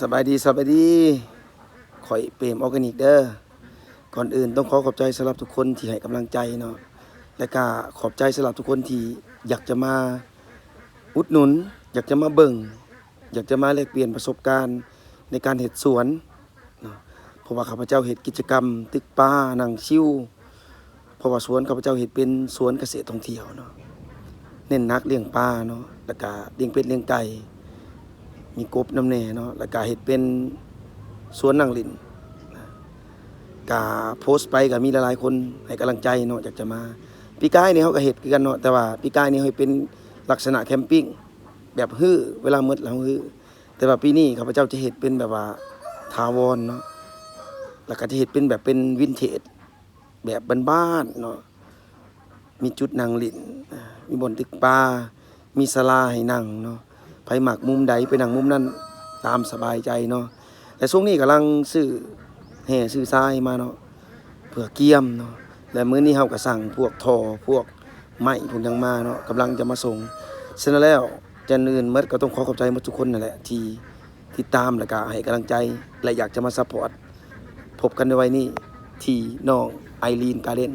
สบายดีข่อยเปรมออร์แกนิกเด้อก่อนอื่นต้องขอบใจสำหรับทุกคนที่ให้กำลังใจเนาะและก็ขอบใจสำหรับทุกคนที่อยากจะมาอุดหนุนอยากจะมาเบิ่งอยากจะมาแลกเปลี่ยนประสบการณ์ในการเฮ็ดสวนเนาะเพราะว่าข้าพเจ้าเฮ็ดกิจกรรมตึกป่านั่งชิลเพราะว่าสวนข้าพเจ้าเฮ็ดเป็นสวนเกษตรท่องเที่ยวเนาะเน้นหนักเลี้ยงปลาเนาะแล้วก็เลี้ยงเป็ดเลี้ยงไก่มีกบนำแหน่เนาะแล้วก็เฮ็ดเป็นสวนนั่งเล่น ก็โพสต์ไปก็มีหลายๆคนให้กำลังใจเนาะอยากจะมาปีกายนี่เขาก็เฮ็ดคือกันเนาะแต่ว่าปีกายนี่เฮาเป็นลักษณะแคมปิ้งแบบฮื้อเวลามืดแล้วฮื้อแต่ว่าปีนี้ข้าพเจ้าจะเฮ็ดเป็นแบบว่าถาวรเนาะแล้วก็จะเฮ็ดเป็นแบบเป็นวินเทจแบบบ้านๆเนาะมีจุดนั่งเล่นมีบ่อนตึกปลามีศาลาให้นั่งเนาะไผมักมุมใดไปนั่งมุมนั้นตามสบายใจเนาะแต่ช่วงนี้กำลังซื้อ แห่ซื้อทรายมาเนาะเพื่อเกียมเนาะและมื้อนี้เฮาก็สั่งพวกท่อพวกไม้พวกหยังมาเนาะกำลังจะมาส่งฉะนั้นแล้วจันอื่นหมดก็ต้องขอบใจหมดทุกคนนั่นแหละที่ติดตามแล้วก็ให้กำลังใจและอยากจะมาซัปพอร์ตพบกันในวัยนี้ที่น้องไอรีนการ์เด้น